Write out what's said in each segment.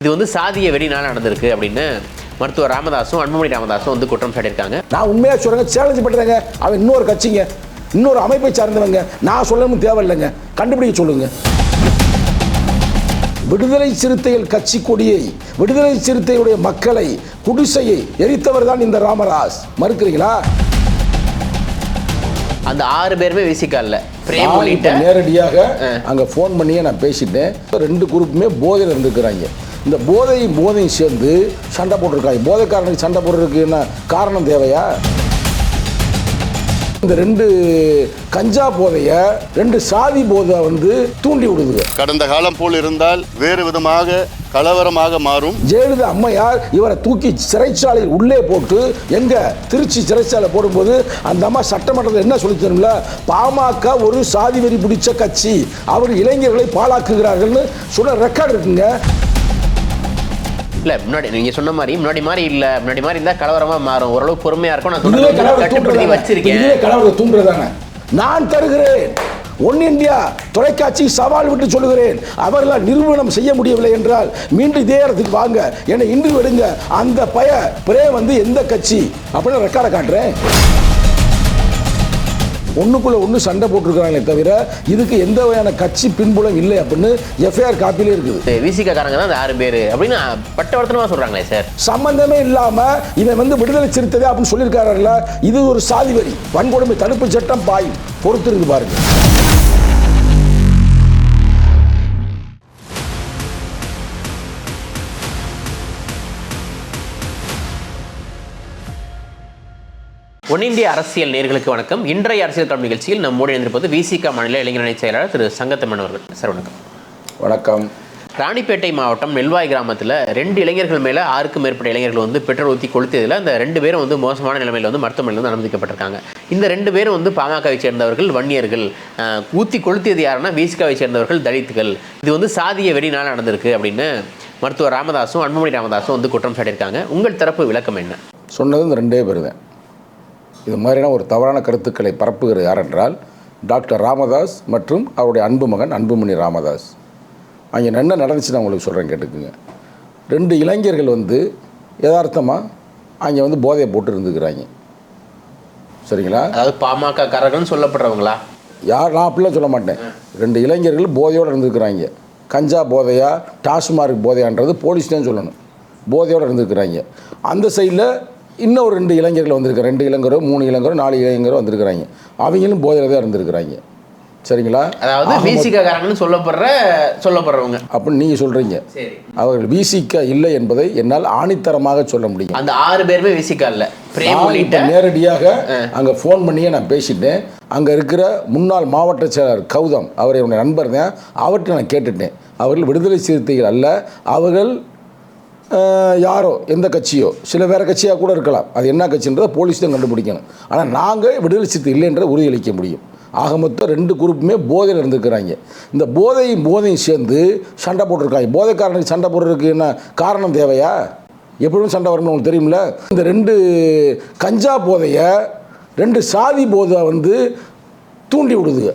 இது வந்து சாதிய வெறினால நடந்திருக்கு அப்படின்னு மருத்துவர் ராமதாசும் அன்புமணி ராமதாசும் வந்து குற்றம் சாட்டியிருக்காங்க. நான் உண்மையாக சொல்கிறேங்க, சேலஞ்ச் பண்ணுறேங்க. அவன் இன்னொரு கட்சிங்க, இன்னொரு அமைப்பை சார்ந்தவங்க. நான் சொல்லணும் தேவையில்லைங்க, கண்டுபிடிக்க சொல்லுங்க. விடுதலை சிறுத்தைகள் கட்சி கொடியை, விடுதலை சிறுத்தைகளுடைய மக்களை, குடிசையை எரித்தவர் தான் இந்த ராமதாஸ். மறுக்கிறீங்களா? அந்த 6 பேருமே விசிக்கல்ல. நேரடியாக அங்கே ஃபோன் பண்ணியே நான் பேசிட்டேன். 2 குரூப்புமே போதையில் இருந்துக்கிறாங்க. இந்த போதையும் சேர்ந்து சண்டை போட்டிருக்காங்க. போதைக்காரனுக்கு சண்டை போடுறதுக்கு என்ன காரணம் தேவையா? இந்த 2 கஞ்சா போதைய 2 சாதி போதை வந்து தூண்டி விடுது. கடந்த காலம் போல் இருந்தால் வேறு விதமாக கலவரமாக மாறும். ஜெயலலிதா அம்மையார் இவரை தூக்கி சிறைச்சாலையில் உள்ளே போட்டு, எங்க திருச்சி சிறைச்சாலை போடும்போது அந்த அம்மா சட்டமன்றத்தில் என்ன சொல்லி தரும்ல, பாமக ஒரு சாதி வெறி பிடிச்ச கட்சி, அவர் இளைஞர்களை பாழாக்குகிறார்கள்னு சொன்ன ரெக்கார்டு இருக்குங்க. இல்ல முன்னாடி நீங்க சொன்ன மாதிரி முன்னாடி மாதிரி இல்ல, முன்னாடி மாதிரி இருந்தா கலவரமா மாறும். ஓரளவு பொறுமையா இருக்கும். நான் கட்டுப்படுத்தி வச்சிருக்கேன். கலவரத்தை தூண்டுறதானே நான் தருகிறேன். ஒன் இந்தியா தொலைக்காட்சி சவால் விட்டு சொல்லுகிறேன், அவர்களால் நிறுவனம் செய்ய முடியவில்லை என்றால் மீண்டும் இதே இடத்துக்கு வாங்க, என்னை இன்று விடுங்க. அந்த பிரே வந்து எந்த கட்சி அப்படின்னு ரெக்கார்டை காட்டுறேன். ஒன்றுக்குள்ள ஒன்று சண்டை போட்டிருக்கிறாங்களே தவிர இதுக்கு எந்த வகையான கட்சி பின்புலம் இல்லை அப்படின்னு எஃப்ஐஆர் காப்பிலே இருக்குது. விசிக காரங்க தான் அந்த 6 பேர் அப்படின்னு பட்டவர்த்தனமா சொல்றாங்களே சார். சம்பந்தமே இல்லாம இவன் வந்து விடுதலை சிறுத்தை அப்படின்னு சொல்லியிருக்காருல்ல, இது ஒரு சாதி வரி. வன்கொடுமை தடுப்பு சட்டம் பாயும், பொறுத்து இருக்கு பாருங்க. ஒன் இந்திய அரசியல் நேயர்களுக்கு வணக்கம். இன்றைய அரசியல் களம் நிகழ்ச்சியில் நம்மோடு இணைந்திருப்பது விசிக மாநில இளைஞரணி செயலாளர் திரு சங்கத்தமிழன் அவர்கள். சார் வணக்கம். வணக்கம். ராணிப்பேட்டை மாவட்டம் நெல்வாய் கிராமத்தில் 2 இளைஞர்கள் மேலே 6க்கும் மேற்பட்ட இளைஞர்கள் வந்து பெட்ரோல் ஊற்றி கொளுத்தியதில் அந்த 2 பேரும் வந்து மோசமான நிலைமையில் வந்து மருத்துவமனையில் வந்து அனுமதிக்கப்பட்டிருக்காங்க. இந்த 2 பேரும் வந்து பாமகவை சேர்ந்தவர்கள், வன்னியர்கள். ஊற்றி கொளுத்தியது யாருன்னா விசிகாவை சேர்ந்தவர்கள், தலித்துகள். இது வந்து சாதிய வெறினால நடந்திருக்கு அப்படின்னு மருத்துவர் ராமதாசும் அன்புமணி ராமதாசும் வந்து குற்றம் சாட்டியிருக்காங்க. உங்கள் தரப்பு விளக்கம் என்ன? சொன்னது இந்த 2 பேர் தான். இது மாதிரியான ஒரு தவறான கருத்துக்களை பரப்புகிறது யார் என்றால் டாக்டர் ராமதாஸ் மற்றும் அவருடைய அன்பு மகன் அன்புமணி ராமதாஸ். அங்கே என்ன நடந்துச்சு நான் உங்களுக்கு சொல்கிறேன், கேட்டுக்குங்க. 2 இளைஞர்கள் வந்து யதார்த்தமாக அங்கே வந்து போதையை போட்டு இருந்துக்கிறாங்க. சரிங்களா? அதாவது பாமக காரர்கள் சொல்லப்படுறவங்களா? நான் அப்படிலாம் சொல்ல மாட்டேன். 2 இளைஞர்கள் போதையோடு இருந்துக்கிறாங்க. கஞ்சா போதையா டாஸ்மார்க் போதையான்றது போலீஸ் தான் சொல்லணும். போதையோடு இருந்துக்கிறாங்க. அந்த சைடில் இன்னும் ஒரு 2 இளைஞர்கள் வந்திருக்காங்க. 2 இளைஞரோ 3 இளைஞரோ 4 இளைஞரோ வந்திருக்கிறாங்க. அவங்களும் போதையில் தான் இருந்திருக்கிறாங்க. சரிங்களா? அதாவது விசிகாரங்கன்னு சொல்லப்படுறவங்க அப்படின்னு நீங்கள் சொல்கிறீங்க. அவர்கள் விசிக இல்லை என்பதை என்னால் ஆணித்தரமாக சொல்ல முடியும். அந்த 6 பேருமே விசிகா இல்லை. நேரடியாக அங்கே ஃபோன் பண்ணியே நான் பேசிட்டேன். அங்கே இருக்கிற முன்னாள் மாவட்ட செயலாளர் கௌதம், அவர் என்னுடைய நண்பர் தான், அவர்கிட்ட நான் கேட்டுட்டேன். அவர்கள் விடுதலை சிறுத்தைகள் அல்ல, அவர்கள் யாரோ எந்த கட்சியோ, சில வேறு கட்சியாக கூட இருக்கலாம். அது என்ன கட்சின்றதை போலீஸ் தான் கண்டுபிடிக்கணும். ஆனால் நாங்கள் விடுதலை சிறுத்தை இல்லைன்ற உறுதியளிக்க முடியும். ஆக மொத்தம் 2 குரூப்புமே போதையில் இருந்துக்கிறாங்க. இந்த போதையும் சேர்ந்து சண்டை போட்டிருக்காங்க. போதைக்காரனுக்கு சண்டை போடுறதுக்கு என்ன காரணம் தேவையா? எப்படியும் சண்டை வரணும்னு உங்களுக்கு தெரியுமில்ல. இந்த 2 கஞ்சா போதைய 2 சாதி போதை வந்து தூண்டி விடுதுங்க.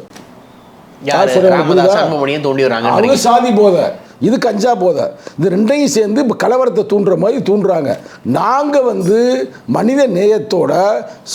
அவங்க சாதி போதை, இது கஞ்சா போதை. இது 2ஐயும் சேர்ந்து கலவரத்தை தூண்டுற மாதிரி தூண்டுறாங்க. நாங்கள் வந்து மனித நேயத்தோட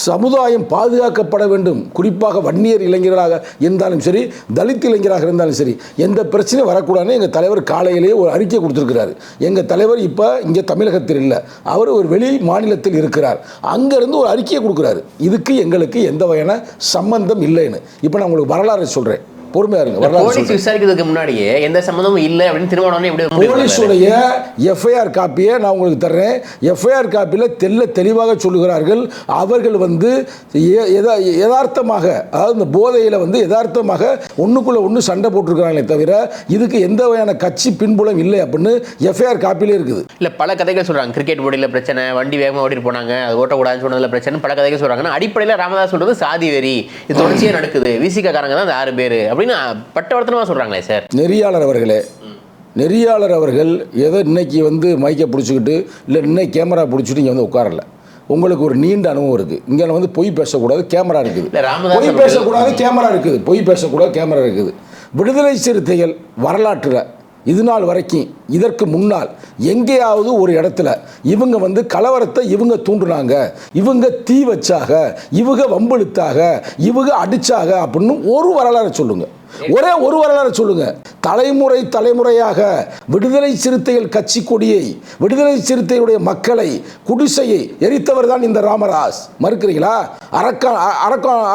சமுதாயம் பாதுகாக்கப்பட வேண்டும், குறிப்பாக வன்னியர் இளைஞர்களாக இருந்தாலும் சரி, தலித் இளைஞராக இருந்தாலும் சரி, எந்த பிரச்சனையும் வரக்கூடாதுன்னு எங்கள் தலைவர் காலையிலேயே ஒரு அறிக்கை கொடுத்துருக்கிறாரு. எங்கள் தலைவர் இப்போ இங்கே தமிழகத்தில் இல்லை, அவர் ஒரு வெளி மாநிலத்தில் இருக்கிறார். அங்கேருந்து ஒரு அறிக்கையை கொடுக்குறாரு. இதுக்கு எங்களுக்கு எந்த வகையான சம்பந்தம் இல்லைன்னு. இப்போ நான் உங்களுக்கு வரலாறு சொல்கிறேன், பொறுமையா இருங்க. போலீஸ் விசாரிக்கிறதுக்கு முன்னாடியே எந்த சம்பந்தமும் இல்லை அப்படின்னு திருமணம் எப்படி? போலீஸுடைய எஃப்ஐஆர் காப்பியை நான் உங்களுக்கு தர்றேன். எஃப்ஐஆர் காப்பியில் தெளிவாக சொல்லுகிறார்கள், அவர்கள் வந்து யதார்த்தமாக, அதாவது இந்த போதையில் வந்து யதார்த்தமாக ஒன்றுக்குள்ள ஒன்று சண்டை போட்டிருக்கிறாங்களே தவிர இதுக்கு எந்த வகையான கட்சி பின்புலம் இல்லை அப்படின்னு எஃப்ஐஆர் காப்பிலே இருக்குது. இல்லை, பல கதைகள் சொல்கிறாங்க. கிரிக்கெட் போட்டியில் பிரச்சனை, வண்டி வேகமாக ஓட்டிட்டு போனாங்க, அது ஓட்டக்கூடாதுன்னு சொன்னதில் பிரச்சனை, பல கதைகள் சொல்கிறாங்கன்னா அடிப்படையில் ராமதாஸ் சொல்கிறது சாதி வெறி, இது தொடர்ச்சியாக நடக்குது, விசிக காரங்க தான் அந்த 6 பேர் அப்படின்னு பட்டவர்த்தனமா சொல்றாங்களே சார். நெறியாளர் அவர்களே, நெறியாளர் அவர்கள் ஏதோ இன்னைக்கு வந்து மைக்கை பிடிச்சிக்கிட்டு இல்லை இன்னைக்கு கேமரா பிடிச்சிட்டு இங்கே வந்து உட்காரல. உங்களுக்கு ஒரு நீண்ட அனுபவம் இருக்குது. இங்கே வந்து பொய் பேசக்கூடாது, கேமரா இருக்குது. பொய் பேசக்கூடாது, கேமரா இருக்குது. பொய் பேசக்கூடாது, கேமரா இருக்குது. விடுதலை சிறுத்தைகள் வரலாற்றில் இது நாள் வரைக்கும் இதற்கு முன்னால் எங்கேயாவது ஒரு இடத்துல இவங்க வந்து கலவரத்தை இவங்க தூண்டுனாங்க, இவங்க தீ வச்சாக, இவங்க வம்பிழுத்தாக, இவங்க அடிச்சாக அப்படின்னு ஒரு வரலாறு சொல்லுங்க. ஒரே ஒரு வரலாறு சொல்லுங்க. தலைமுறை தலைமுறையாக விடுதலை சிறுத்தைகள் கட்சி கொடியை, விடுதலை சிறுத்தைகளுடைய மக்களை, குடிசையை எரித்தவர் தான் இந்த ராமதாஸ். மறுக்கிறீங்களா?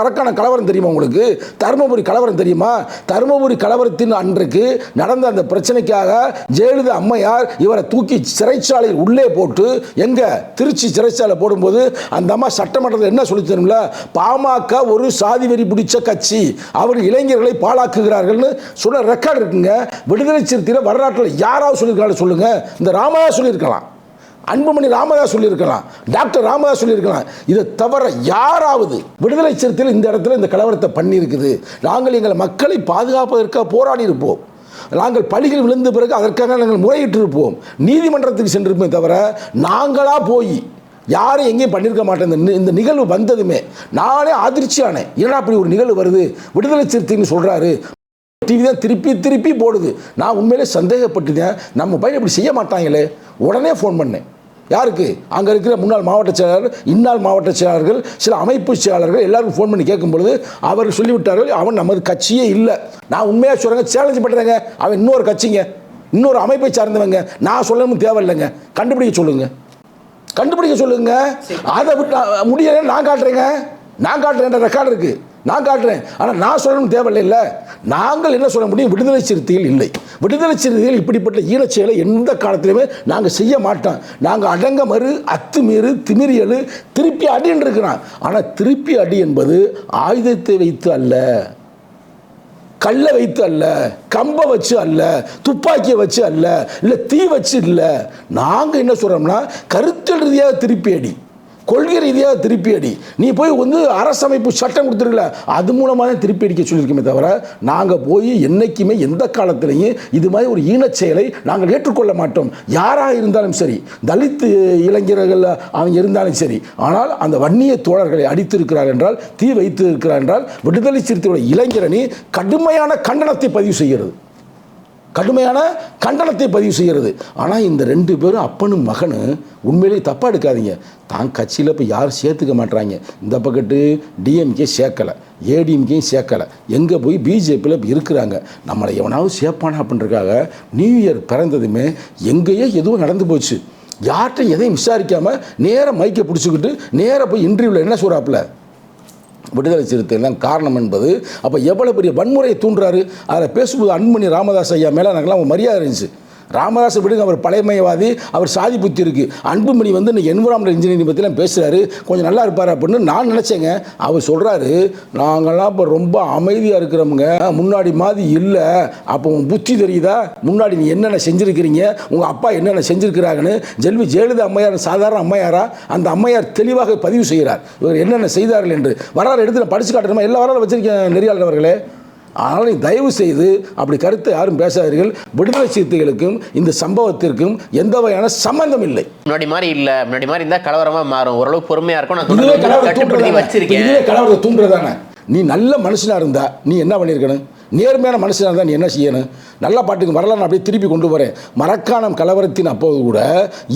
அரக்கான கலவரம் தெரியுமா உங்களுக்கு? தருமபுரி கலவரம் தெரியுமா? தருமபுரி கலவரத்தின் அன்றைக்கு நடந்த அந்த பிரச்சனைக்காக ஜெயலலிதா அம்மையார் இவரை தூக்கி சிறைச்சாலையில் உள்ளே போட்டு, எங்க திருச்சி சிறைச்சாலை போடும்போது அந்த அம்மா சட்டமன்றத்தில் என்ன சொல்லி தரும்ல, பாமக ஒரு சாதி வெறி பிடிச்ச கட்சி, அவர் இளைஞர்களை பாழாக்குகிறார்கள்னு சொன்ன ரெக்கார்டு இருக்குங்க. விடுதலை சிறுத்தைகள் வரலாற்றில் யாராவது சொல்லியிருக்காங்க சொல்லுங்க? இந்த ராமதாஸ் சொல்லியிருக்கலாம், அன்புமணி ராமதாஸ் சொல்லியிருக்கலாம், டாக்டர் ராமதாஸ் சொல்லியிருக்கலாம். இதை தவிர யாராவது விடுதலை சிறுத்தைகள் இந்த இடத்துல இந்த கலவரத்தை பண்ணியிருக்குது, நாங்கள் எங்கள் மக்களை பாதுகாப்பதற்காக போராடி இருப்போம், நாங்கள் பள்ளிகள் விழுந்த பிறகு அதற்காக நாங்கள் முறையிட்டு இருப்போம், நீதிமன்றத்துக்கு சென்றிருப்போம், தவிர நாங்களா போய் யாரும் எங்கேயும் பண்ணியிருக்க மாட்டேன். இந்த நிகழ்வு வந்ததுமே நானே அதிர்ச்சியானேன். ஏன்னா அப்படி ஒரு நிகழ்வு வருது, விடுதலை சிறுத்தைன்னு சொல்கிறாரு, டிவி தான் திருப்பி திருப்பி போடுது. நான் உண்மையிலே சந்தேகப்பட்டுட்டேன், நம்ம பையன் இப்படி செய்ய மாட்டாங்களே. உடனே ஃபோன் பண்ணேன். யாருக்கு? அங்கே இருக்கிற முன்னாள் மாவட்ட செயலாளர், இந்நாள் மாவட்ட செயலாளர்கள், சில அமைப்பு செயலாளர்கள் எல்லாருக்கும் ஃபோன் பண்ணி கேட்கும் பொழுது அவர்கள் சொல்லிவிட்டார்கள், அவன் நமது கட்சியே இல்லை. நான் உண்மையாக சொல்கிறேங்க, சேலஞ்சு பண்ணுறேங்க, அவன் இன்னொரு கட்சிங்க, இன்னொரு அமைப்பை சார்ந்தவங்க, நான் சொல்லணும்னு தேவையில்லைங்க, கண்டுபிடிக்க சொல்லுங்க, கண்டுபிடிக்க சொல்லுங்க. அதை விட்டு முடியல, நான் காட்டுறேன் ரெக்கார்டு இருக்கு, நான் காட்டுறேன். ஆனால் நான் சொல்லணும் தேவையில்லை. நாங்கள் என்ன சொல்ல முடியும்? விடுதலை சிறுத்தைகள் இல்லை. விடுதலை சிறுத்தைகள் இப்படிப்பட்ட ஈனச்செயலை எந்த காலத்திலுமே நாங்கள் செய்ய மாட்டோம். நாங்கள் அடங்க மறு, அத்துமீறு, திமிரியல், திருப்பி அடின்னு இருக்கிறோம். ஆனால் திருப்பி அடி என்பது ஆயுதத்தை வைத்து அல்ல, கல்லை வைத்து அல்ல, கம்பை வச்சு அல்ல, துப்பாக்கியை வச்சு அல்ல, இல்லை தீ வச்சு இல்லை. நாங்கள் என்ன சொல்கிறோம்னா, கருத்தியல் ரீதியாக திருப்பி அடி, கொள்கை ரீதியாக திருப்பி அடி. நீ போய் வந்து அரசமைப்பு சட்டம் கொடுத்துருக்கல, அது மூலமாக தான் திருப்பி அடிக்க சொல்லியிருக்கோமே தவிர, நாங்கள் போய் என்றைக்குமே எந்த காலத்திலையும் இது மாதிரி ஒரு ஈனச்செயலை நாங்கள் ஏற்றுக்கொள்ள மாட்டோம். யாராக இருந்தாலும் சரி, தலித் இளைஞர்கள் அவங்க இருந்தாலும் சரி. ஆனால் அந்த வன்னிய தோழர்களை அடித்திருக்கிறார் என்றால், தீ வைத்து இருக்கிறார் என்றால், விடுதலை சிறுத்தையோட இளைஞரணி கடுமையான கண்டனத்தை பதிவு செய்கிறது, கடுமையான கண்டனத்தை பதிவு செய்கிறது. ஆனால் இந்த ரெண்டு பேரும் அப்பனும் மகனும் உண்மையிலேயே தப்பாக எடுக்காதீங்க. தான் கட்சியில் இப்போ யாரும் சேர்த்துக்க மாட்டுறாங்க. இந்த பக்கத்து டிஎம்கே சேர்க்கலை, ஏடிஎம்கேயும் சேர்க்கலை, எங்கே போய் பிஜேபியில் இருக்கிறாங்க. நம்மளை எவனாவது சேர்ப்பானா அப்படின்றக்காக நியூ இயர் பிறந்ததுமே எங்கேயோ எதுவும் நடந்து போச்சு. யார்கிட்டையும் எதையும் விசாரிக்காமல் நேராக மைக்கை பிடிச்சிக்கிட்டு நேராக போய் இன்டர்வியூவில் என்ன சொல்கிறாப்புல, விடுதலை சிறுத்தைகள் தான் காரணம் என்பது. அப்போ எவ்வளோ பெரிய வன்முறையை தூண்டுறாரு. அதில் பேசும்போது அன்புமணி ராமதாஸ் ஐயா மேலே எனக்குலாம் ஒரு மரியாதை இருந்துச்சு. ராமதாஸ் விடுங்க, அவர் பழையமையவாதி, அவர் சாதி புத்தி இருக்குது. அன்புமணி வந்து இன்னைக்கு என்விரான்மெண்டல் இன்ஜினியரிங் பற்றிலாம் பேசுகிறாரு, கொஞ்சம் நல்லா இருப்பார் அப்படின்னு நான் நினச்சேங்க. அவர் சொல்கிறாரு, நாங்கள்லாம் இப்போ ரொம்ப அமைதியாக இருக்கிறோமுங்க, முன்னாடி மாதிரி இல்லை. அப்போ உன் புத்தி தெரியுதா? முன்னாடி நீ என்னென்ன செஞ்சுருக்கிறீங்க, உங்கள் அப்பா என்னென்ன செஞ்சுருக்கிறாங்கன்னு ஜெயலலிதா அம்மையார் சாதாரண அம்மையாரா? அந்த அம்மையார் தெளிவாக பதிவு செய்கிறார் இவர் என்னென்ன செய்தார்கள் என்று. வரலாறு எடுத்து நான் படித்து காட்டுறோமா? எல்லா வரலாறு வச்சிருக்கேன் நெறியாளர் அவர்களே. ஆனால் நீ தயவு செய்து அப்படி கருத்தை யாரும் பேசாதீர்கள். விடுதலை சிறுத்தைகளுக்கும் இந்த சம்பவத்திற்கும் எந்த வகையான சம்பந்தம் இல்லை. முன்னாடி மாதிரி இல்லை, முன்னாடி மாதிரி இருந்தால் கலவரமா மாறும். ஓரளவு பொறுமையா இருக்கும். நான் இதுவே கலவரத்தை தூண்டுறதானே. நீ நல்ல மனுஷனா இருந்தா நீ என்ன பண்ணியிருக்கணும்? நேர்மையான மனுஷனாக இருந்தால் நீ என்ன செய்யணும்? நல்லா பாட்டுக்கு வரலாறு அப்படியே திருப்பி கொண்டு வரேன். மரக்காணம் கலவரத்தின் அப்போது கூட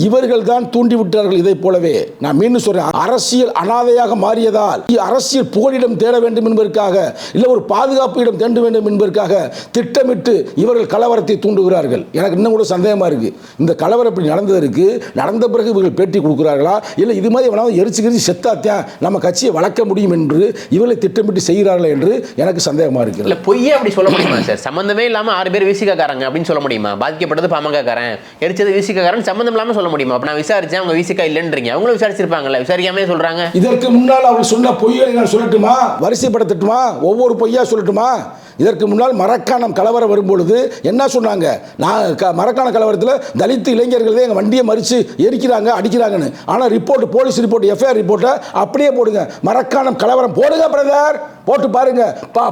இவர்கள் தான் தூண்டி விட்டார்கள். இதை போலவே நான் மீண்டும் சொல்றேன், அரசியல் அனாதையாக மாறியதால் அரசியல் புகலிடம் தேட வேண்டும் என்பதற்காக, இல்லை ஒரு பாதுகாப்பு இடம் தேட வேண்டும் என்பதற்காக திட்டமிட்டு இவர்கள் கலவரத்தை தூண்டுகிறார்கள். எனக்கு இன்னும் கூட சந்தேகமாக இருக்கு, இந்த கலவரம் இப்படி நடந்ததற்கு நடந்த பிறகு இவர்கள் பேட்டி கொடுக்கிறார்களா, இல்லை இது மாதிரி எவனாவது எரிச்சு செத்தாத்தியான் நம்ம கட்சியை வளர்க்க முடியும் என்று இவர்களை திட்டமிட்டு செய்கிறார்கள் என்று எனக்கு சந்தேகமாக இருக்கு. இல்லை பொய்யே அப்படி சொல்ல முடியுமா சார்? சம்பந்தமே இல்லாமல் 6 பேர் விசிகாரங்க அப்படின்னு சொல்ல முடியுமா? பாதிக்கப்பட்டது பாமகக்காரன், எரிச்சது விசிகாரன், சம்பந்தம் இல்லாமல் சொல்ல முடியுமா? அப்போ நான் விசாரிச்சேன், அவங்க விசிகா இல்லைன்றீங்க. அவங்களும் விசாரிச்சிருப்பாங்கல்ல, விசாரிக்காமே சொல்றாங்க. இதற்கு முன்னால் அவர் சொன்ன பொய்யை நான் சொல்லட்டுமா? வரிசைப்படுத்தட்டுமா? ஒவ்வொரு பொய்யா சொல்லட்டுமா? இதற்கு முன்னால் மரக்காணம் கலவரம் வரும்பொழுது என்ன சொன்னாங்க? நான் மரக்காண கலவரத்தில் தலித் இளைஞர்கள் எங்கள் வண்டியை மறித்து எரிக்கிறாங்க, அடிக்கிறாங்கன்னு. ஆனால் ரிப்போர்ட், போலீஸ் ரிப்போர்ட், எஃப்ஐஆர் ரிப்போர்ட்டை அப்படியே போடுங்க. மரக்காணம் கலவரம் போடுங்க பிரதர், போட்டு பாருங்க.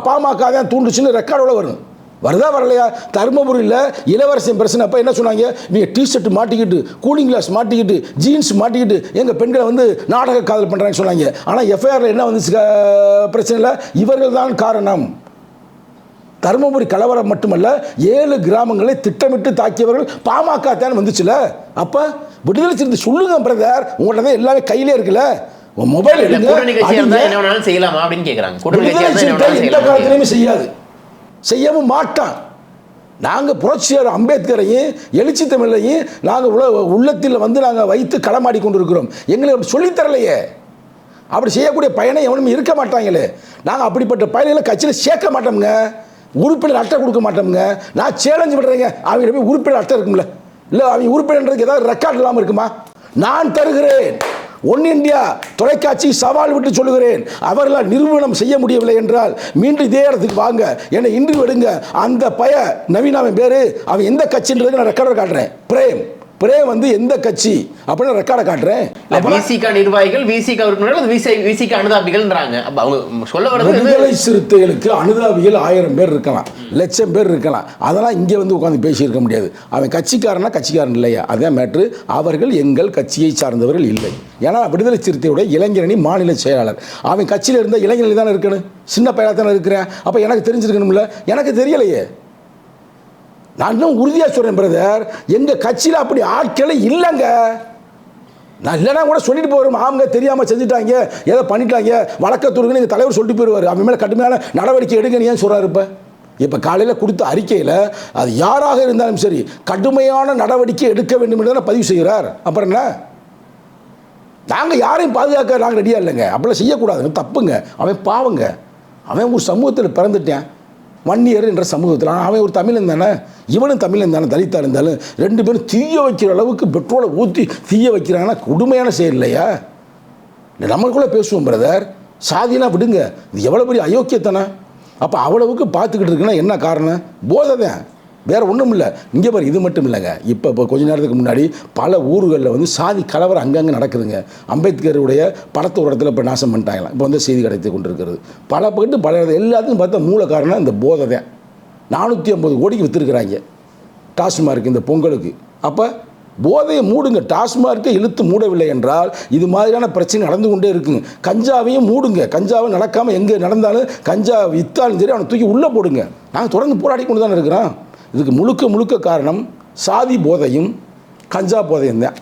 பாமக தான் தூண்டுச்சுன்னு ரெக்கார்டோட வரும். வருதா வரலையா? தருமபுரியில் இளவரசன் பிரச்சனை அப்போ என்ன சொன்னாங்க? நீங்கள் டிஷர்ட் மாட்டிக்கிட்டு, கூலிங் கிளாஸ் மாட்டிக்கிட்டு, ஜீன்ஸ் மாட்டிக்கிட்டு எங்கள் பெண்களை வந்து நாடக காதல் பண்ணுறாங்கன்னு சொன்னாங்க. ஆனால் எஃப்ஐஆரில் என்ன வந்துச்சு பிரச்சனை இல்லை, இவர்கள் தான் காரணம். தருமபுரி கலவரம் மட்டுமல்ல 7 கிராமங்களை திட்டமிட்டு தாக்கியவர்கள் பாமக தான் வந்துச்சுல. அப்ப விடுதலை சிறுத்தை சொல்லுங்க பிரதர், உங்கள்ட்ட தான் எல்லாமே கையிலே இருக்குல்ல. மொபைல் எடுங்க, என்ன வேணாலும் செய்யலாமா அப்படின்னு கேக்குறாங்க. எந்த காலத்திலையுமே செய்யாது, செய்யவும் மாட்டான். நாங்கள் புரட்சியாளர் அம்பேத்கரையும் எழுச்சி தமிழையும் நாங்கள் உள்ளத்தில் வந்து நாங்கள் வைத்து களமாடி கொண்டிருக்கிறோம். எங்களை அப்படி சொல்லித்தரலையே. அப்படி செய்யக்கூடிய பயணம் எவனும் இருக்க மாட்டாங்களே. நாங்கள் அப்படிப்பட்ட பயணிகளை கட்சியில் சேர்க்க மாட்டோம்ங்க, உறுப்பினர் அட்டை கொடுக்க மாட்டோம்ங்க. நான் சேலஞ்சு பண்ணுறேங்க, அவங்க போய் உறுப்பினர் அட்டை இருக்கும்ல, இல்லை அவங்க உறுப்பினருக்கு ஏதாவது ரெக்கார்ட் இல்லாமல் இருக்குமா? நான் தருகிறேன். ஒன் இந்தியா தொலைக்காட்சி சவால் விட்டு சொல்லுகிறேன், அவர்களால் நிறுவனம் செய்ய முடியவில்லை என்றால் மீண்டும் இதே இடத்துக்கு வாங்க, என்னை இன்று விடுங்க. அந்த பய நவீனாவின் பேரு, அவன் எந்த கட்சின்றது நான் ரெக்கார்டை காட்டுறேன். பிரேம் வந்து எந்த கட்சி அப்படின்னு ரெக்கார்டை காட்டுறேன். விசிக நிர்வாகிகள், விசிக உறுப்பினர்கள், விசிக அனுதாபிகள்ன்றாங்க. அவங்க சொல்ல வரது விடுதலை சிறுத்தைகளுக்கு அனுதாபிகள் 1000 பேர் இருக்கலாம், 1,00,000 பேர் இருக்கலாம். அதெல்லாம் இங்கே வந்து உட்காந்து பேசியிருக்க முடியாது. அவன் கட்சிக்காரனா கட்சிக்காரன் இல்லையா, அதான் மேட்ரு. அவர்கள் எங்கள் கட்சியை சார்ந்தவர்கள் இல்லை. ஏன்னா விடுதலை சிறுத்தையுடைய இளைஞரணி மாநில செயலாளர். அவன் கட்சியில் இருந்த இளைஞர்கள் தானே இருக்கணும், சின்ன பையனாக தானே இருக்கிறேன். அப்போ எனக்கு தெரிஞ்சிருக்கணும்ல, எனக்கு தெரியலையே. நான் இன்னும் உறுதியாக சொல்கிறேன் பிரதர், எங்கள் கட்சியில் அப்படி ஆட்களே இல்லைங்க. நான் இல்லைனா கூட சொல்லிட்டு போகிறோம், அவங்க தெரியாமல் செஞ்சுட்டாங்க, ஏதோ பண்ணிட்டாங்க, வழக்கத்துறைன்னு எங்கள் தலைவர் சொல்லிட்டு போயிடுவார். அவன் மேலே கடுமையான நடவடிக்கை எடுங்கன்னு ஏன் சொல்கிறாரு? இப்போ காலையில் கொடுத்த அறிக்கையில் அது யாராக இருந்தாலும் சரி கடுமையான நடவடிக்கை எடுக்க வேண்டும் என்று பதிவு செய்கிறார். அப்புறம் என்ன, நாங்கள் யாரையும் பாதுகாக்க நாங்கள் ரெடியாக இல்லைங்க. அப்படிலாம் செய்யக்கூடாதுங்க, தப்புங்க. அவன் பாவங்க, அவன் ஒரு சமூகத்தில் பிறந்துட்டேன், வன்னியர் என்ற சமூகத்தில். அவன் ஒரு தமிழன் தானே, இவனும் தமிழன் தானே, தலித்தா இருந்தாலும் 2 பேரும் தீய வைக்கிற அளவுக்கு பெட்ரோலை ஊற்றி தீய வைக்கிறாங்கன்னா கொடுமையான செயல் இல்லையா? நம்மளுக்குள்ளே பேசுவோம் பிரதர், சாதியெல்லாம் விடுங்க, இது எவ்வளோ பெரிய அயோக்கியத்தானே. அப்போ அவ்வளவுக்கு பார்த்துக்கிட்டு இருக்குன்னா என்ன காரணம்? போதை தான், வேறு ஒன்றும் இல்லை. இங்கே பாரு, இது மட்டும் இல்லைங்க. இப்போ கொஞ்ச நேரத்துக்கு முன்னாடி பல ஊர்களில் வந்து சாதி கலவரம் அங்கங்கே நடக்குதுங்க. அம்பேத்கருடைய படத்தை ஒரு இடத்துல இப்போ நாசம் பண்ணிட்டாங்களாம். இப்போ வந்து செய்தி கிடைத்து கொண்டிருக்கிறது. பல எல்லாத்துக்கும் பார்த்தா மூல காரணம் இந்த போதை தான். 450 கோடிக்கு விற்றுருக்குறாங்க டாஸ்மார்க் இந்த பொங்கலுக்கு. அப்போ போதையை மூடுங்க, டாஸ்மார்க்கை இழுத்து மூடவில்லை என்றால் இது மாதிரியான பிரச்சனை நடந்து கொண்டே இருக்குங்க. கஞ்சாவையும் மூடுங்க, கஞ்சாவை நடக்காமல் எங்கே நடந்தாலும் கஞ்சா விற்றாலும் சரி அவனை தூக்கி உள்ளே போடுங்க. நாங்கள் தொடர்ந்து போராடி கொண்டு தானே இருக்கிறோம். இதுக்கு முழுக்க காரணம் சாதி போதையும் கஞ்சா போதையும் தான்.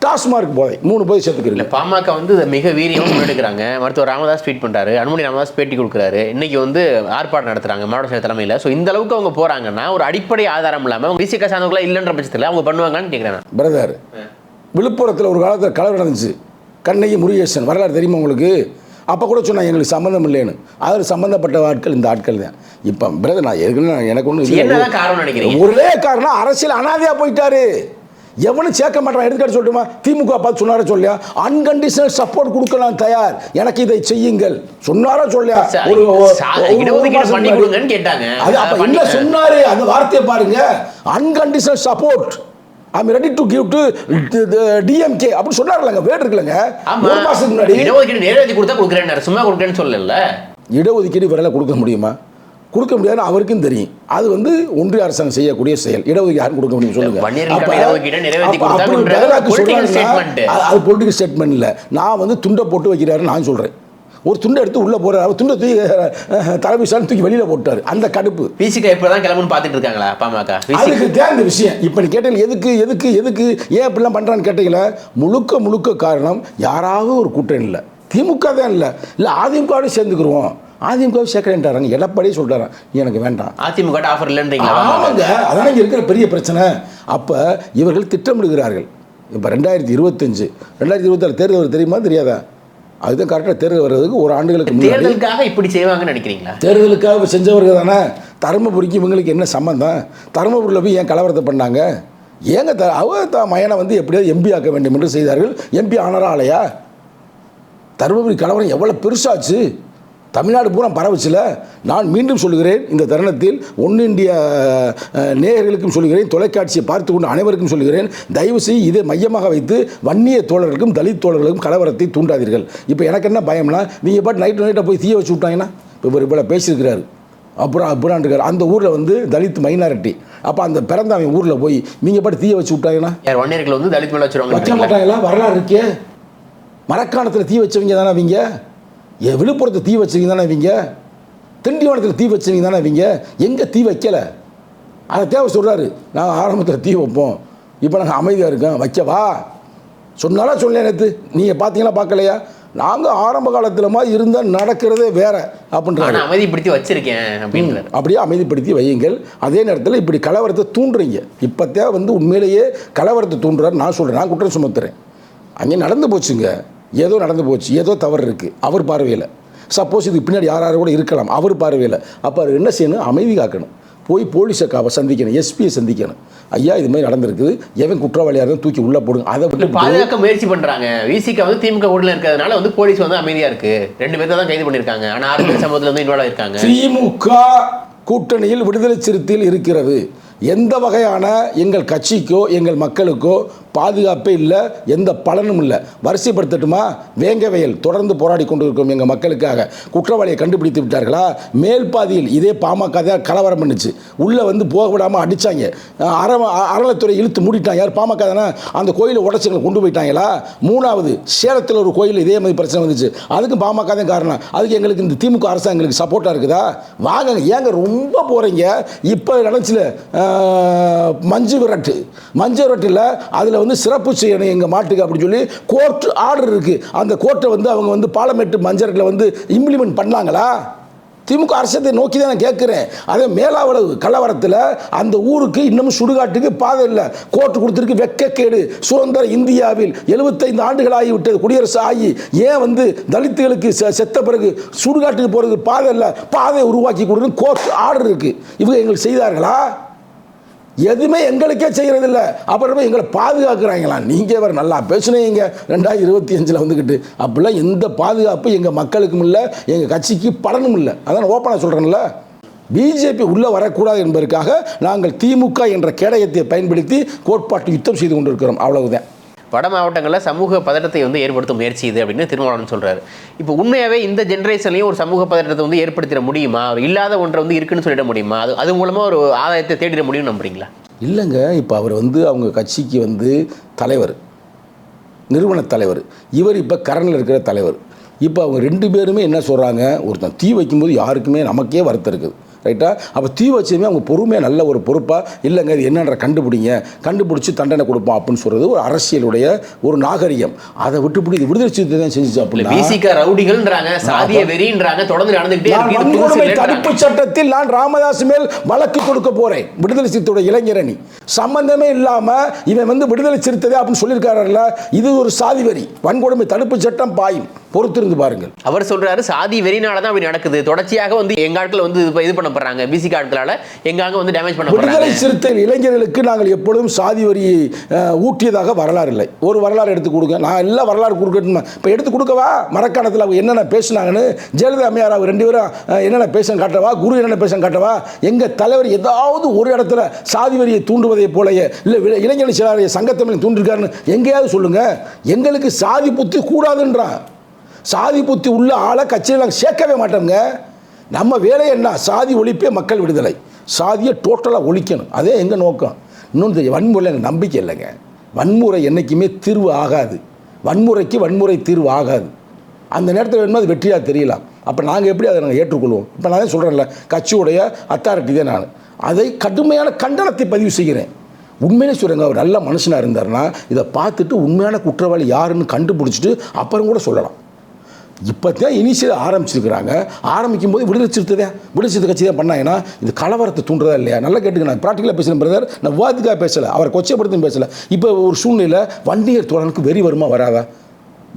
டாஸ்மார்க் போதை 3 போதை சேர்த்துக்கிறீங்க. பாமக வந்து மிக வீரியமாக முன்னெடுக்கிறாங்க. மருத்துவர் ராமதாஸ் ட்வீட் பண்ணுறாரு, அன்புமணி ராமதாஸ் பேட்டி கொடுக்குறாரு, இன்னைக்கு வந்து ஆர்ப்பாட்டம் நடத்துறாங்க மாவட்ட செயலர் தலைமையில். ஸோ இந்த அளவுக்கு அவங்க போகிறாங்கன்னா ஒரு அடிப்படை ஆதாரம் இல்லாமல் அவங்க விசிக சார்ந்தவங்களா இல்லைன்ற பட்சத்தில் அவங்க பண்ணுவாங்கன்னு கேட்குறேன். பிரதர், விழுப்புரத்தில் ஒரு காலத்தில் கலவரம் நடந்துச்சு, கண்ணகி முருகேசன் வரலாறு தெரியுமா உங்களுக்கு? அப்போ கூட சொன்னாங்க எங்களுக்கு சம்மந்தம் இல்லைன்னு. அதில் சம்மந்தப்பட்ட ஆட்கள் இந்த ஆட்கள் தான். இப்போ பிரதர், நான் எனக்கு ஒன்று என்னதான் காரணம் நினைக்கிறீங்க? ஒரே காரணம், அரசியல் அனாதையாக போயிட்டாரு. எவனும் சேர்க்க மாட்டான். எடுத்துக்காட்டு சொல்லிட்டுமா, திமுக பார்த்து சொன்னாரா சொல்லியா, அன்கண்டிஷனல் சப்போர்ட் கொடுக்க நான் தயார், எனக்கு இதை செய்யுங்கள் சொன்னாரா சொல்லியா? என்ன சொன்னாரு அந்த வார்த்தையை பாருங்க, unconditional support I am ready to give to DMK அப்படி சொன்னார்லங்க. வேர்டு இருக்குல்லங்க, 1 மாசத்துக்கு முன்னாடி இடஒதுக்கீடு நிறைவேற்றி கொடுத்தா கொடுக்குறேன், சும்மா கொடுக்குறேன்னு சொல்லல. இடஒதுக்கீடு விரல கொடுக்க முடியுமா? கொடுக்க முடியாதுன்னு அவருக்கும் தெரியும். அது வந்து ஒன்றிய அரசாங்கம் செய்யக்கூடிய செயல். இடஒதுக்கீடு யாரும் கொடுக்க முடியும் சொல்லுங்க? அது பொலிட்டிக்கல் ஸ்டேட்மெண்ட் இல்லை. நான் வந்து துண்டை போட்டு வைக்கிறாரு நான் சொல்கிறேன். ஒரு துண்டை எடுத்து உள்ளே போகிறார், அவர் துண்டை தூக்கி தலைமைசாலும் தூக்கி வெளியில் போட்டார். அந்த கடுப்பு பிசிக இப்போ தான் கிளம்புன்னு பார்த்துட்டு இருக்காங்களா பாமக? அதுக்கு தான் இந்த விஷயம். இப்போ நீ கேட்டீங்க எதுக்கு ஏன் இப்படிலாம் பண்ணுறான்னு கேட்டீங்களா? முழுக்க காரணம் யாராவது ஒரு கூட்டணி இல்லை, திமுக தான் இல்லை அதிமுகவோட சேர்ந்துக்குருவோம், அதிமுக சேர்க்கிறேன்ட்டாராங்க. எடப்பாடியே சொல்கிறாங்க எனக்கு வேண்டாம், அதிமுக ஆஃபர் இல்லைன்றீங்களா? ஆமாங்க, அதான் இங்கே இருக்கிற பெரிய பிரச்சனை. அப்போ இவர்கள் திட்டமிடுகிறார்கள். இப்போ 2025 2026 தேர்தல் தெரியுமா தெரியாதா? அதுதான் கரெக்டாக தேர்தல் வர்றதுக்கு 1 ஆண்டுகளுக்கு தேர்தலுக்காக இப்படி செய்வாங்கன்னு நினைக்கிறீங்களா? தேர்தலுக்காக செஞ்சவர்கள் தானே. தருமபுரிக்கு இவங்களுக்கு என்ன சம்பந்தம்? தருமபுரியில் போய் ஏன் கலவரத்தை பண்ணாங்க? ஏங்க அவங்க மயனை வந்து எப்படியாவது எம்பி ஆக்க வேண்டும் என்று செய்தார்கள். எம்பி ஆனாரா ஆலையா? தருமபுரி கலவரம் எவ்வளோ பெருசாச்சு, தமிழ்நாடு பூரா பரவச்சில். நான் மீண்டும் சொல்லுகிறேன், இந்த தருணத்தில் ஒன்று இந்தியா நேயர்களுக்கும் சொல்லுகிறேன், தொலைக்காட்சியை பார்த்து கொண்டு அனைவருக்கும் சொல்லுகிறேன், தயவு செய்து இதை மையமாக வைத்து வன்னிய தோழர்களுக்கும் தலித் தோழர்களுக்கும் கலவரத்தை தூண்டாதீர்கள். இப்போ எனக்கு என்ன பயம்னா, நீங்கள் பாட்டு நைட்டை போய் தீய வச்சு விட்டாங்கன்னா, இப்போ இவ்வளோ பேசியிருக்கிறாரு அப்புறம் இருக்கார் அந்த ஊரில் வந்து தலித் மைனாரிட்டி. அப்போ அந்த பிறந்த அவன் ஊரில் போய் நீங்கள் பாட்டு தீய வச்சு விட்டாங்கன்னா வன்னியர்கள் வந்து தலித் மேலே வைக்க மாட்டாங்களா? வரலாறு இருக்கே. மரக்காணத்தில் தீ வச்சவங்க தானே அவங்க, விழுப்புரத்தை தீ வச்சவங்க தானே அவங்க. திண்டிவனத்தில் தீ வச்சீங்க தானே இவங்க, எங்கே தீ வைக்கலை? அதை தேவை சொல்கிறாரு, நாங்கள் ஆரம்பத்தில் தீ வைப்போம், இப்போ நாங்கள் அமைதியாக இருக்கோம், வைக்கவா சொன்னாலும் சொல்ல நேற்று நீங்கள் பார்த்தீங்களா பார்க்கலையா? நாங்கள் ஆரம்ப காலத்தில் மாதிரி இருந்தால் நடக்கிறதே வேற அப்படின்றாங்க. அமைதிப்படுத்தி வச்சிருக்கேன் அப்படின்றாரு. அப்படியே அமைதிப்படுத்தி வையுங்கள். அதே நேரத்தில் இப்படி கலவரத்தை தூண்டுறீங்க. இப்போத்தே உண்மையிலேயே கலவரத்தை தூண்டுறாரு. நான் சொல்கிறேன், நான் குற்றம் சுமத்துறேன். அங்கே நடந்து போச்சுங்க, ஏதோ நடந்து போச்சு, ஏதோ தவறு இருக்குது அவர் பார்வையில். சப்போஸ் இது பின்னாடி யாராவது கூட இருக்கலாம் அவர் பார்வையில். அப்போ அவர் என்ன செய்யணும்? அமைதி காக்கணும். போய் போலீஸை சந்திக்கணும், எஸ்பியை சந்திக்கணும். ஐயா இது மாதிரி நடந்திருக்குது, எவன் குற்றவாளியாக இருந்தால் தூக்கி உள்ளே போடுங்க. அதை விட்டு பாதுகாக்க முயற்சி பண்ணுறாங்க. விசிக திமுக ஊரில் இருக்கிறதுனால போலீஸ் அமைதியாக இருக்குது. 2 பேர்த்த தான் கைது பண்ணியிருக்காங்க. ஆனால் 6 பேர் சம்பவத்தில் இன்வால்வ் ஆயிருக்காங்க. திமுக கூட்டணியில் விடுதலை சிறுத்தையில் இருக்கிறது. எந்த வகையான எங்கள் கட்சிக்கோ எங்கள் மக்களுக்கோ பாதுகாப்பே இல்லை, எந்த பலனும் இல்லை. வரிசைப்படுத்தட்டுமா? வேங்கவயல் தொடர்ந்து போராடி கொண்டிருக்கும் எங்கள் மக்களுக்காக. குற்றவாளியை கண்டுபிடித்து விட்டார்களா? மேல் பாதியில் இதே பாமக தான் கலவரம் பண்ணிச்சு, உள்ளே போக விடாமல் அடித்தாங்க, அறநிலைத்துறை இழுத்து மூடிட்டாங்க. யார்? பாமக தானே. அந்த கோயிலை உடச்சிங்களை கொண்டு போயிட்டாங்களா? 3வது சேலத்தில் ஒரு கோயில் இதே மாதிரி பிரச்சனை வந்துச்சு, அதுக்கும் பாமக தான் காரணம். அதுக்கு எங்களுக்கு இந்த திமுக அரசு எங்களுக்கு சப்போர்ட்டாக இருக்குதா? வாங்க, ஏங்க ரொம்ப போகிறீங்க? இப்போ நினச்சில மஞ்சு விரட்டில் அதில் சிறப்பு செய்யணும் எங்கள் மாட்டுக்கு அப்படின்னு சொல்லி கோர்ட் ஆர்டர் இருக்குது. அந்த கோர்ட்டை அவங்க பார்லமெண்ட் மஞ்சரில் இம்ப்ளிமெண்ட் பண்ணாங்களா? திமுக அரசத்தை நோக்கி தான் நான் கேட்குறேன். அதே மேலாவளவு கலவரத்தில் அந்த ஊருக்கு இன்னமும் சுடுகாட்டுக்கு பாதை இல்லை. கோர்ட்டு கொடுத்துருக்கு, வெட்கக்கேடு. சுதந்திர இந்தியாவில் 75 ஆண்டுகள் ஆகிவிட்டது, குடியரசு ஆகி ஏன் தலித்துகளுக்கு செத்த பிறகு சுடுகாட்டுக்கு போகிறதுக்கு பாதை இல்லை, பாதையை உருவாக்கி கொடுன்னு கோர்ட் ஆர்டர் இருக்குது. இவங்க எங்களுக்கு செய்தார்களா? எதுவுமே எங்களுக்கே செய்கிறதில்ல. அப்புறமே எங்களை பாதுகாக்கிறாங்களா? நீங்கள் வேறு நல்லா பேசுனீங்க 2025 வந்துக்கிட்டு. அப்படிலாம் எந்த பாதுகாப்பு எங்கள் மக்களுக்கும் இல்லை, எங்கள் கட்சிக்கு பலனும் இல்லை. அதான் ஓப்பனாக சொல்கிறேன்ல. பிஜேபி உள்ளே வரக்கூடாது என்பதற்காக நாங்கள் திமுக என்ற கேடயத்தை பயன்படுத்தி கோட்பாட்டு யுத்தம் செய்து கொண்டிருக்கிறோம். அவ்வளவுதான். வட மாவட்டங்களில் சமூக பதட்டத்தை ஏற்படுத்த முயற்சி இது அப்படின்னு திருமாவளவன் சொல்கிறாரு. இப்போ உண்மையாகவே இந்த ஜென்ரேஷன்லையும் ஒரு சமூக பதட்டத்தை ஏற்படுத்திட முடியுமா? இல்லாத ஒன்றை இருக்குன்னு சொல்லிட முடியுமா? அது மூலமாக ஒரு ஆதாயத்தை தேடிட முடியும் நம்புறீங்களா? இல்லைங்க. இப்போ அவர் அவங்க கட்சிக்கு தலைவர், நிறுவன தலைவர். இவர் இப்போ கரணில் இருக்கிற தலைவர். இப்போ அவங்க 2 பேருமே என்ன சொல்கிறாங்க? ஒருத்தன் தீ வைக்கும்போது யாருக்குமே நமக்கே வருத்தம் இருக்குது, ரைட்டா? அப்போ தீ வச்சுமே அவங்க பொறுமையாக நல்ல ஒரு பொறுப்பாக இல்லைங்க இது என்னன்ற கண்டுபிடிச்சி தண்டனை கொடுப்போம் அப்படின்னு சொல்கிறது ஒரு அரசியலுடைய ஒரு நாகரிகம். அதை விட்டுப்பிடி இது விடுதலை சிறுத்தை தான் செஞ்சுச்சு. அப்படின்னா ரவுடிகள்ன்றாங்க, சாதிய வெறின்றாங்க, தொடர்ந்து நடந்துகிட்டே இருக்கு. தடுப்பு சட்டத்தில் நான் ராமதாஸ் மேல் வழக்கு கொடுக்க போறேன். விடுதலை சிறுத்தையோட இளைஞரணி சம்பந்தமே இல்லாமல் இவன் விடுதலை சிறுத்தை அப்படின்னு சொல்லியிருக்காருல்ல, இது ஒரு சாதி வெறி. வன்கொடுமை தடுப்பு சட்டம் பாயும், பொறுத்திருந்து பாருங்கள். அவர் சொல்றாரு சாதி வெறினால தான் அப்படி நடக்குது. தொடர்ச்சியாக எங்க ஆட்கள் இது பண்ணப்படுறாங்க, பிசிக ஆட்களால எங்க ஆட்கள் டேமேஜ் பண்ணப்படுறாங்க. விடுதலை சிறுத்தை இளைஞர்களுக்கு நாங்கள் எப்பொழுதும் சாதி வரியை ஊட்டியதாக வரலாறு இல்லை. ஒரு வரலாறு எடுத்து கொடுங்க. நான் எல்லா வரலாறு கொடுக்கணும். இப்போ எடுத்து கொடுக்கவா? மரக்காணத்தில் அவங்க என்னென்ன பேசினாங்கன்னு ஜெயலலிதா அம்மையார் அவங்க 2 பேரும் என்னென்ன பேச காட்டவா? குரு என்னென்ன பேச காட்டவா? எங்கள் தலைவர் ஏதாவது ஒரு இடத்துல சாதி வரியை தூண்டுவதை போலயே இல்லை இளைஞர் சிலரைய சங்கத்தமிழ் தூண்டிருக்காருன்னு எங்கேயாவது சொல்லுங்க. எங்களுக்கு சாதி புத்தி கூடாதுன்றான். சாதி புத்தி உள்ள ஆளை கட்சியில் நாங்கள் சேர்க்கவே மாட்டோங்க. நம்ம வேலை என்ன? சாதி ஒழிப்பே மக்கள் விடுதலை. சாதியை டோட்டலாக ஒழிக்கணும். அதே எங்கள் நோக்கம். இன்னொன்று, வன்முறையில் எனக்கு நம்பிக்கை இல்லைங்க. வன்முறை என்றைக்குமே தீர்வு ஆகாது. வன்முறைக்கு வன்முறை தீர்வு ஆகாது. அந்த நேரத்தில் வேணுமா அது வெற்றியாக தெரியலாம். அப்போ நாங்கள் எப்படி அதை நாங்கள் ஏற்றுக்கொள்வோம்? இப்போ நான் தான் சொல்கிறேன்ல, கட்சியுடைய அத்தாரிட்டி தான் நான். அதை கடுமையான கண்டனத்தை பதிவு செய்கிறேன். உண்மையிலே சொல்கிறேங்க, அவர் நல்ல மனுஷனாக இருந்தார்னா இதை பார்த்துட்டு உண்மையான குற்றவாளி யாருன்னு கண்டுபிடிச்சிட்டு அப்புறம் கூட சொல்லலாம். இப்போ தான் இனிஷியல் ஆரம்பிச்சிருக்கிறாங்க. ஆரம்பிக்கும் போது விடுதலை சிறுத்தை கட்சி தான் பண்ணாங்கன்னா இது கலவரத்தை தூண்டுறதா இல்லையா? நல்லா கேட்டுக்க. நான் ப்ராக்டிக்கலாக பேசுகிறேன் பிரதர், நான் விவாதத்துக்காக பேசலை, அவரை கொச்சைப்படுத்தும் பேசலை. இப்போ ஒரு சூழ்நிலை வன்னியர் தோழனுக்கு வெறி வருமா வராதா?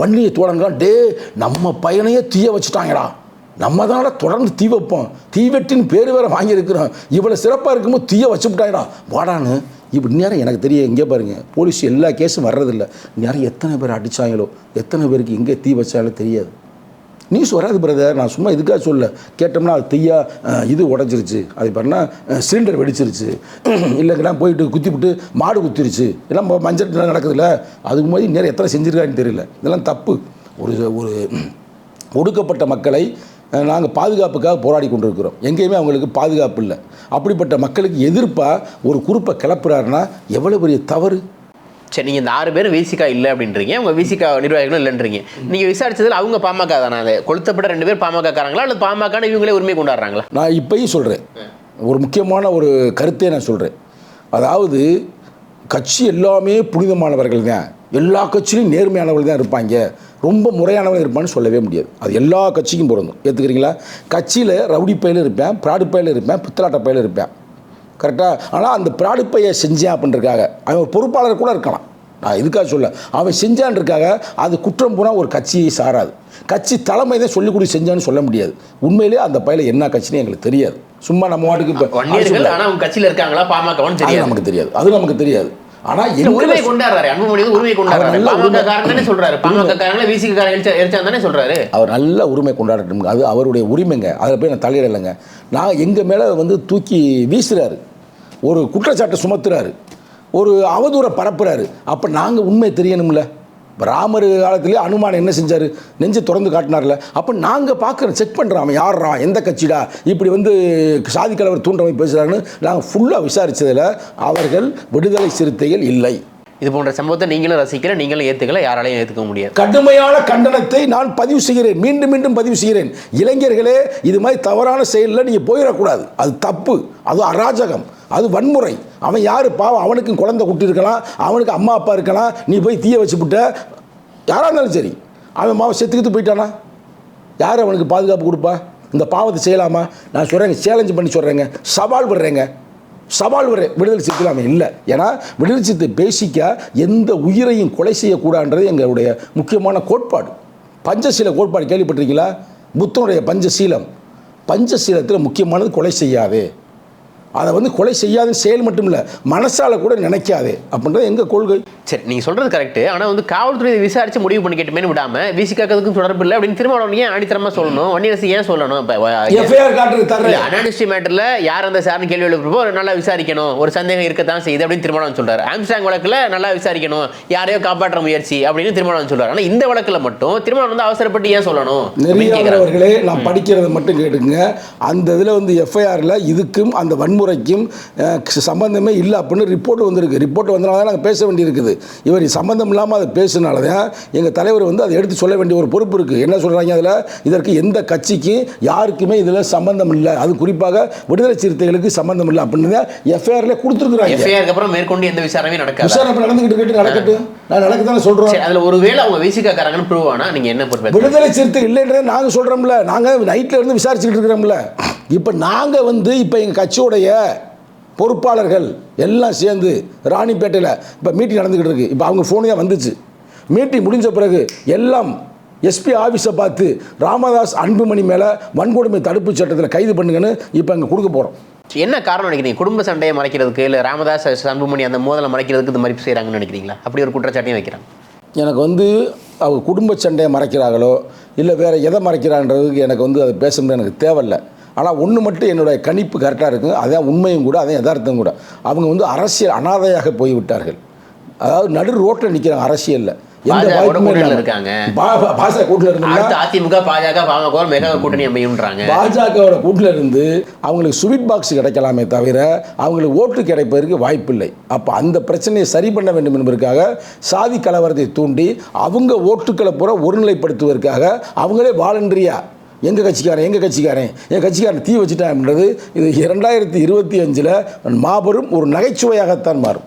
வன்னியர் தோழன்லாம் நம்ம பையனையே தீய வச்சுட்டாங்கடா, நம்ம தான் தொடர்ந்து தீ வைப்போம், தீவெட்டின்னு பேர் வேறு வாங்கியிருக்கிறோம், இவ்வளோ சிறப்பாக இருக்கும்போது தீய வச்சுவிட்டாங்கடா வாடான்னு. இப்படி நேரம் எனக்கு தெரியும். இங்கே பாருங்கள், போலீஸ் எல்லா கேஸும் வர்றதில்லை. நேரம் எத்தனை பேர் அடித்தாங்களோ, எத்தனை பேருக்கு எங்கே தீ வச்சாலும் தெரியாது. நியூஸ் வராது பிரதர். நான் சும்மா இதுக்காக சொல்ல, கேட்டோம்னா அது தீயா இது உடஞ்சிருச்சு, அது பாருன்னா சிலிண்டர் வெடிச்சிருச்சு, இல்லைங்கன்னா போயிட்டு குத்திவிட்டு மாடு குத்திருச்சு, எல்லாம் மஞ்சள் நடக்குதுல்ல. அதுக்கு மாதிரி நேரம் எத்தனை செஞ்சுருக்கான்னு தெரியல. இதெல்லாம் தப்பு. ஒரு ஒடுக்கப்பட்ட மக்களை நாங்கள் பாதுகாப்புக்காக போராடி கொண்டிருக்கிறோம். எங்கேயுமே அவங்களுக்கு பாதுகாப்பு இல்லை. அப்படிப்பட்ட மக்களுக்கு எதிர்ப்பாக ஒரு குரூப்பை கிளப்புறாருன்னா எவ்வளோ பெரிய தவறு. சரி, நீங்கள் இந்த 6 பேர் விசிகா இல்லை அப்படின்றீங்க, உங்க விசிகா நிர்வாகிகளும் இல்லைன்றீங்க. நீங்கள் விசாரிச்சதில் அவங்க பாமக தானே? அது கொளுத்தப்பட்ட 2 பேர் பாமக காரங்களா அல்லது பாமக இவங்களே உரிமை கொண்டாடுறாங்களா? நான் இப்பயும் சொல்கிறேன், ஒரு முக்கியமான ஒரு கருத்தை நான் சொல்கிறேன். அதாவது கட்சி எல்லாமே புனிதமானவர்கள் தான், எல்லா கட்சியிலும் நேர்மையானவர்கள் தான் இருப்பாங்க, ரொம்ப முறையானவர்கள் இருப்பான்னு சொல்லவே முடியாது. அது எல்லா கட்சிக்கும் பொருந்தும். ஏற்றுக்கிறீங்களா? கட்சியில் ரவுடி பையிலும் இருப்பேன், பிராடு பையிலும் இருப்பேன், பித்தலாட்ட பையிலும் இருப்பேன். கரெக்டாக? ஆனால் அந்த பிராடு பையை செஞ்சேன் அப்படின்றக்காக அவன் ஒரு பொறுப்பாளர் கூட இருக்கலாம். நான் இதுக்காக சொல்ல, அவன் செஞ்சான்றக்காக அது குற்றம் போனால் ஒரு கட்சியை சாராது. கட்சி தலைமை தான் சொல்லிக் கொடுத்து செஞ்சான்னு சொல்ல முடியாது. உண்மையிலேயே அந்த பையில என்ன கட்சின்னு எங்களுக்கு தெரியாது. சும்மா நம்ம வாட்டுக்கு இப்போ ஆனால் அவங்க கட்சியில் இருக்காங்களா பாமகன்னு தெரியாது, நமக்கு தெரியாது. அது நமக்கு தெரியாது. ஆனால் உரிமை கொண்டாடுறாரு, அன்புமணி உரிமை கொண்டாடுறாரு. பாமக காரங்க சொல்றாரு, பாமக காரங்கள விசிக காரங்க எரிச்சாந்தானே சொல்றாரு. அவர் நல்ல உரிமை கொண்டாடட்டும், அது அவருடைய உரிமைங்க. அதில் போய் நான் தலையிடலைங்க. நான் எங்கள் மேலே வந்து தூக்கி வீசுறாரு, ஒரு குற்றச்சாட்டை சுமத்துறாரு, ஒரு அவதூறை பரப்புறாரு. அப்போ நாங்கள் உண்மை தெரியணும்ல. ராமர் காலத்திலே அனுமான் என்ன செஞ்சார்? நெஞ்சை திறந்து காட்டினார்ல. அப்போ நாங்கள் பார்க்குறோம், செக் பண்ணுறோம், அவன் யாரா, எந்த கட்சிடா, இப்படி வந்து சாதி கலவர் தூண்டுற மாதிரி பேசுகிறாருன்னு நாங்கள் ஃபுல்லாக விசாரித்ததில் அவர்கள் விடுதலை சிறுத்தைகள் இல்லை. இது போன்ற சம்பவத்தை நீங்களும் ரசிக்கல, நீங்களும் ஏற்றுக்கல, யாராலையும் ஏற்றுக்க முடியாது. கடுமையான கண்டனத்தை நான் பதிவு செய்கிறேன், மீண்டும் மீண்டும் பதிவு செய்கிறேன். இளைஞர்களே, இது மாதிரி தவறான செயலில் நீங்கள் போயிடக்கூடாது. அது தப்பு, அது அராஜகம், அது வன்முறை. அவன் யார் பாவம், அவனுக்கும் குழந்தை குட்டி இருக்கலாம், அவனுக்கு அம்மா அப்பா இருக்கலாம். நீ போய் தீய வச்சுவிட்ட, யாராக இருந்தாலும் சரி, அவன் மாவன் செத்துக்கிட்டு போயிட்டானா யார் அவனுக்கு பாதுகாப்பு கொடுப்பா? இந்த பாவத்தை செய்யலாமா? நான் சொல்கிறேங்க, சேலஞ்சு பண்ணி சொல்கிறேங்க, சவால் விடுறேங்க, சவால் வர விடுதலை சிறுத்தைகள் அவன் இல்லை. ஏன்னா விடுதலை சிறுத்தை பேசிக்க எந்த உயிரையும் கொலை செய்யக்கூடாதுன்றது எங்களுடைய முக்கியமான கோட்பாடு. பஞ்சசீல கோட்பாடு கேள்விப்பட்டிருக்கீங்களா? புத்தனுடைய பஞ்சசீலம். பஞ்சசீலத்தில் முக்கியமானது கொலை செய்யாதே. அதை வந்து கொலை செய்யாத செயல் மட்டும் இல்லை, மனசால கூட நினைக்காதே அப்படின்றது எங்கள் கொள்கை. சரி, நீங்கள் சொல்கிறது கரெக்டு. ஆனால் வந்து காவல்துறை விசாரித்து முடிவு பண்ணி கேட்டுமேனு விடாமல் விசிகாக்கிறதுக்கும் தொடர்பு இல்லை அப்படின்னு திரும்ப ஏன் ஆணித்தரமாக சொல்லணும்? வன்னியரசு ஏன் சொல்லணும்? இப்போ எஃப்ஐஆர் காட்டுறது தரல. அனானிஸ்டி மேட்டரில் யார் அந்த சார்னு கேள்வி எழுப்போ நல்லா விசாரிக்கணும், ஒரு சந்தேகம் இருக்கத்தான் செய்யுது அப்படின்னு திருமணம் சொல்கிறார். ஆம்ஸ்டாங் வழக்கில் நல்லா விசாரிக்கணும், யாரையோ காப்பாற்ற முயற்சி அப்படின்னு திருமணம் சொல்கிறார். ஆனால் இந்த வழக்கில் மட்டும் திருமணம் வந்து அவசரப்பட்டு ஏன் சொல்லணும்? நிறையவர்களே, நான் படிக்கிறத மட்டும் கேட்டுங்க. அந்த இதில் வந்து எஃப்ஐஆரில் இதுக்கும் அந்த வன்முறைக்கும் சம்பந்தமே இல்லை அப்படின்னு ரிப்போர்ட் வந்திருக்கு. ரிப்போர்ட் வந்தனால தான் நாங்கள் பேச வேண்டியிருக்குது. இவர் சம்பந்தம் இல்லாமல் அதை பேசுனால தான் எங்கள் தலைவர் வந்து அதை எடுத்து சொல்ல வேண்டிய ஒரு பொறுப்பு இருக்குது. என்ன சொல்கிறாங்க அதில்? இதற்கு எந்த கட்சிக்கும் யாருக்குமே இதில் சம்பந்தம் இல்லை, அது குறிப்பாக விடுதலை சிறுத்தைகளுக்கு சம்பந்தம் இல்லை அப்படின்னு தான் எஃப்ஐஆரில் கொடுத்துருக்குறாங்க. எஃப்ஐஆருக்கு அப்புறம் மேற்கொண்டு எந்த விசாரணையும் நடக்காது. விசாரணை நடந்துக்கிட்டு நடக்கட்டும், நான் நடக்கத்தானே சொல்கிறோம். அதில் ஒருவேளை அவங்க விசிகாரங்கன்னு ப்ரூவ் ஆனால் நீங்கள் என்ன பொறுப்பு? விடுதலை சிறுத்தை இல்லைன்றதை நாங்கள் சொல்கிறோம்ல, நாங்கள் நைட்டில் இருந்து விசாரிச்சுக்கிட்டு இருக்கிறோம்ல. இப்போ நாங்கள் வந்து இப்போ எங்கள் கட்சியோடைய பொறுப்பாளர்கள் எல்லாம் சேர்ந்து ராணிப்பேட்டையில் இப்போ மீட்டிங் நடந்துக்கிட்டு இருக்குது. இப்போ அவங்க ஃபோனு தான் வந்துச்சு. மீட்டிங் முடிஞ்ச பிறகு எல்லாம் எஸ்பி ஆஃபீஸை பார்த்து ராமதாஸ் அன்புமணி மேலே வன்கொடுமை தடுப்பு சட்டத்தில் கைது பண்ணுங்கன்னு இப்போ அங்கே கொடுக்க போகிறோம். என்ன காரணம் நினைக்கிறீங்க? குடும்ப சண்டையை மறைக்கிறதுக்கு, இல்லை ராமதாஸ் அன்புமணி அந்த மோதலை மறைக்கிறதுக்கு இந்த மாதிரி செய்கிறாங்கன்னு நினைக்கிறீங்களா? அப்படி ஒரு குற்றச்சாட்டையும் வைக்கிறாங்க. எனக்கு வந்து அவங்க குடும்ப சண்டையை மறைக்கிறாங்களோ இல்லை வேறு எதை மறைக்கிறான்றதுக்கு எனக்கு வந்து அதை பேசணும்னு எனக்கு தேவையில்லை. ஆனால் ஒன்று மட்டும் என்னுடைய கணிப்பு கரெக்டாக இருக்குங்க, அதான் உண்மையும் கூட, அதான் யதார்த்தம் கூட. அவங்க வந்து அரசியல் அனாதையாக போய்விட்டார்கள். அதாவது நடு ரோட்டில் நிற்கிறாங்க அரசியலில். பாஜகவோட கூட்டில் இருந்து அவங்களுக்கு ஸ்வீட் பாக்ஸ் கிடைக்கலாமே தவிர அவங்களுக்கு ஓட்டு கிடைப்பதற்கு வாய்ப்பில்லை. அப்போ அந்த பிரச்சனையை சரி பண்ண வேண்டும் என்பதற்காக சாதி கலவரத்தை தூண்டி அவங்க ஓட்டுக்களை பூரா ஒருநிலைப்படுத்துவதற்காக அவங்களே வாலண்டரியா எங்கள் கட்சிக்காரன் தீ வச்சுட்டான் அப்படின்றது இது 2025 மாபெரும் ஒரு நகைச்சுவையாகத்தான் மாறும்.